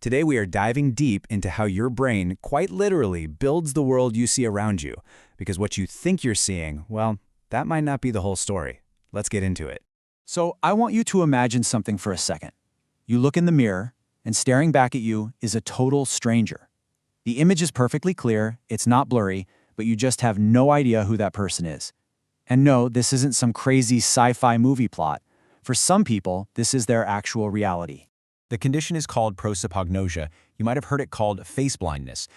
Today we are diving deep into how your brain quite literally builds the world you see around you, because what you think you're seeing, well, that might not be the whole story. Let's get into it. So I want you to imagine something for a second. You look in the mirror, and staring back at you is a total stranger. The image is perfectly clear, it's not blurry, but you just have no idea who that person is. And no, this isn't some crazy sci-fi movie plot. For some people, this is their actual reality. The condition is called prosopagnosia. You might have heard it called face blindness.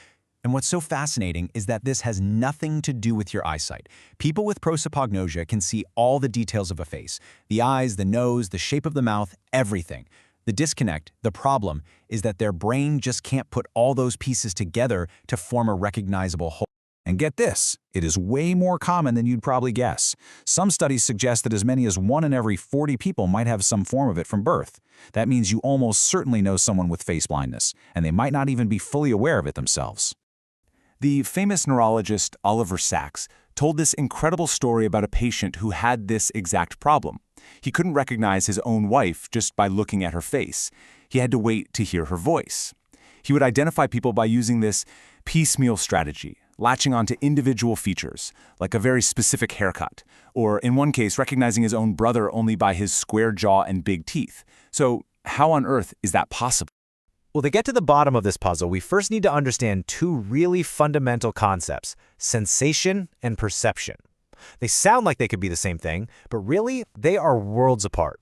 And what's so fascinating is that this has nothing to do with your eyesight. People with prosopagnosia can see all the details of a face: the eyes, the nose, the shape of the mouth, everything. The disconnect, the problem, is that their brain just can't put all those pieces together to form a recognizable whole. And get this, it is way more common than you'd probably guess. Some studies suggest that as many as 1 in every 40 people might have some form of it from birth. That means you almost certainly know someone with face blindness, and they might not even be fully aware of it themselves. The famous neurologist Oliver Sacks told this incredible story about a patient who had this exact problem. He couldn't recognize his own wife just by looking at her face. He had to wait to hear her voice. He would identify people by using this piecemeal strategy, latching onto individual features, like a very specific haircut, or in one case, recognizing his own brother only by his square jaw and big teeth. So how on earth is that possible? Well, to get to the bottom of this puzzle, we first need to understand two really fundamental concepts: sensation and perception. They sound like they could be the same thing, but really, they are worlds apart.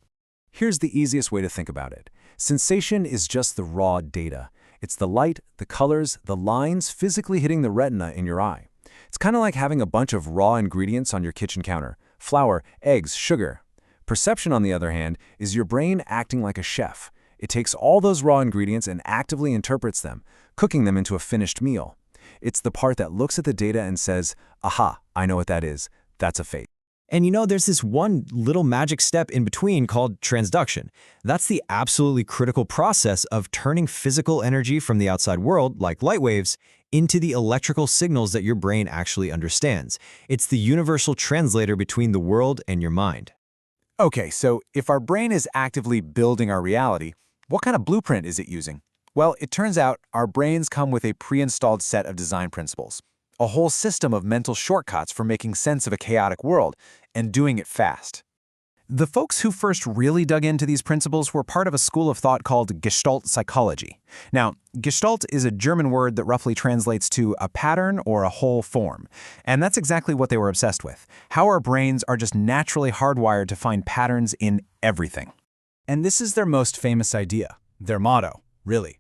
Here's the easiest way to think about it. Sensation is just the raw data. It's the light, the colors, the lines physically hitting the retina in your eye. It's kind of like having a bunch of raw ingredients on your kitchen counter: flour, eggs, sugar. Perception, on the other hand, is your brain acting like a chef. It takes all those raw ingredients and actively interprets them, cooking them into a finished meal. It's the part that looks at the data and says, aha, I know what that is. That's a face. And there's this one little magic step in between called transduction. That's the absolutely critical process of turning physical energy from the outside world, like light waves, into the electrical signals that your brain actually understands. It's the universal translator between the world and your mind. Okay, so if our brain is actively building our reality, what kind of blueprint is it using? Well, it turns out our brains come with a pre-installed set of design principles. A whole system of mental shortcuts for making sense of a chaotic world and doing it fast. The folks who first really dug into these principles were part of a school of thought called Gestalt Psychology. Now, Gestalt is a German word that roughly translates to a pattern or a whole form. And that's exactly what they were obsessed with: how our brains are just naturally hardwired to find patterns in everything. And this is their most famous idea, their motto, really.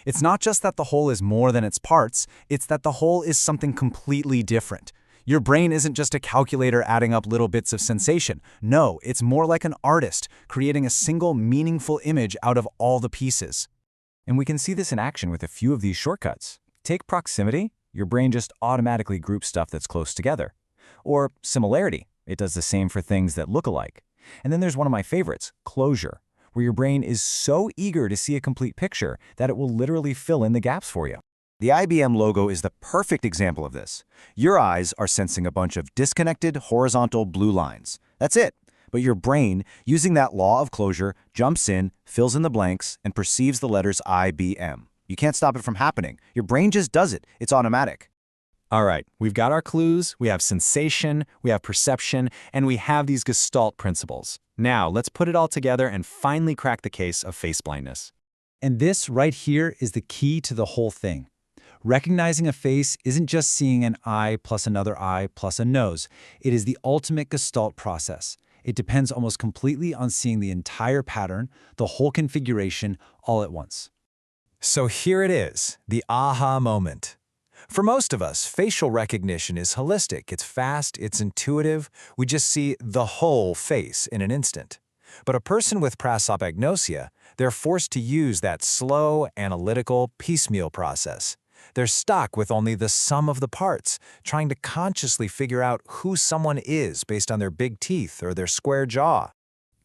It's not just that the whole is more than its parts, it's that the whole is something completely different. Your brain isn't just a calculator adding up little bits of sensation. No, it's more like an artist, creating a single meaningful image out of all the pieces. And we can see this in action with a few of these shortcuts. Take proximity. Your brain just automatically groups stuff that's close together. Or similarity. It does the same for things that look alike. And then there's one of my favorites, closure, where your brain is so eager to see a complete picture that it will literally fill in the gaps for you. The IBM logo is the perfect example of this. Your eyes are sensing a bunch of disconnected horizontal blue lines. That's it. But your brain, using that law of closure, jumps in, fills in the blanks, and perceives the letters IBM. You can't stop it from happening. Your brain just does it. It's automatic. All right, we've got our clues, we have sensation, we have perception, and we have these Gestalt principles. Now, let's put it all together and finally crack the case of face blindness. And this right here is the key to the whole thing. Recognizing a face isn't just seeing an eye plus another eye plus a nose. It is the ultimate Gestalt process. It depends almost completely on seeing the entire pattern, the whole configuration, all at once. So here it is, the aha moment. For most of us, facial recognition is holistic. It's fast, it's intuitive. We just see the whole face in an instant. But a person with prosopagnosia, they're forced to use that slow, analytical, piecemeal process. They're stuck with only the sum of the parts, trying to consciously figure out who someone is based on their big teeth or their square jaw.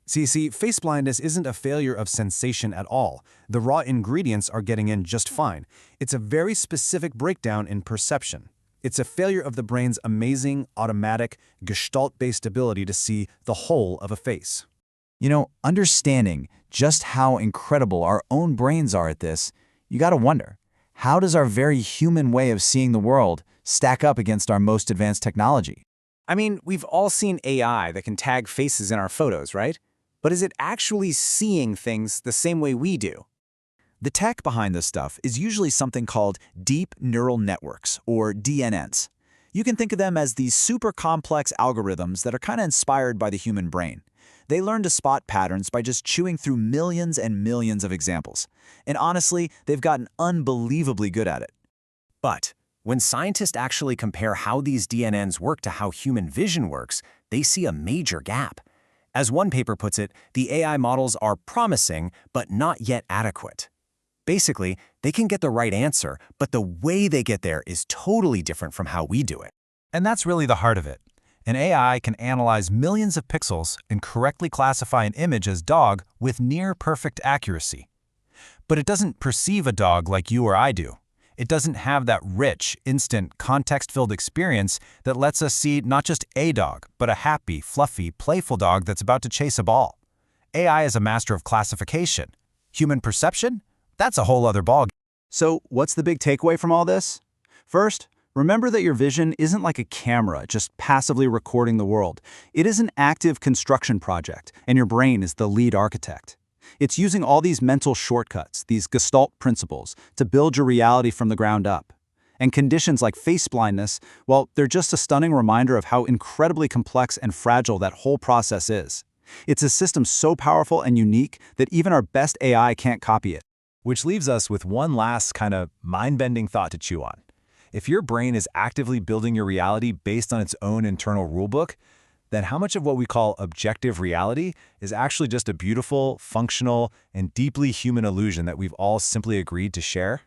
See, face blindness isn't a failure of sensation at all. The raw ingredients are getting in just fine. It's a very specific breakdown in perception. It's a failure of the brain's amazing, automatic, Gestalt-based ability to see the whole of a face. Understanding just how incredible our own brains are at this You gotta wonder, how does our very human way of seeing the world stack up against our most advanced technology? I mean, we've all seen AI that can tag faces in our photos, right? But is it actually seeing things the same way we do? The tech behind this stuff is usually something called deep neural networks, or DNNs. You can think of them as these super complex algorithms that are kind of inspired by the human brain. They learn to spot patterns by just chewing through millions and millions of examples. And honestly, they've gotten unbelievably good at it. But when scientists actually compare how these DNNs work to how human vision works, they see a major gap. As one paper puts it, the AI models are promising, but not yet adequate. Basically, they can get the right answer, but the way they get there is totally different from how we do it. And that's really the heart of it. An AI can analyze millions of pixels and correctly classify an image as dog with near-perfect accuracy. But it doesn't perceive a dog like you or I do. It doesn't have that rich, instant, context-filled experience that lets us see not just a dog, but a happy, fluffy, playful dog that's about to chase a ball. AI is a master of classification. Human perception? That's a whole other ballgame. So, what's the big takeaway from all this? First, remember that your vision isn't like a camera just passively recording the world. It is an active construction project, and your brain is the lead architect. It's using all these mental shortcuts, these Gestalt principles, to build your reality from the ground up. And conditions like face blindness, well, they're just a stunning reminder of how incredibly complex and fragile that whole process is. It's a system so powerful and unique that even our best AI can't copy it. Which leaves us with one last kind of mind-bending thought to chew on. If your brain is actively building your reality based on its own internal rulebook, then how much of what we call objective reality is actually just a beautiful, functional, and deeply human illusion that we've all simply agreed to share?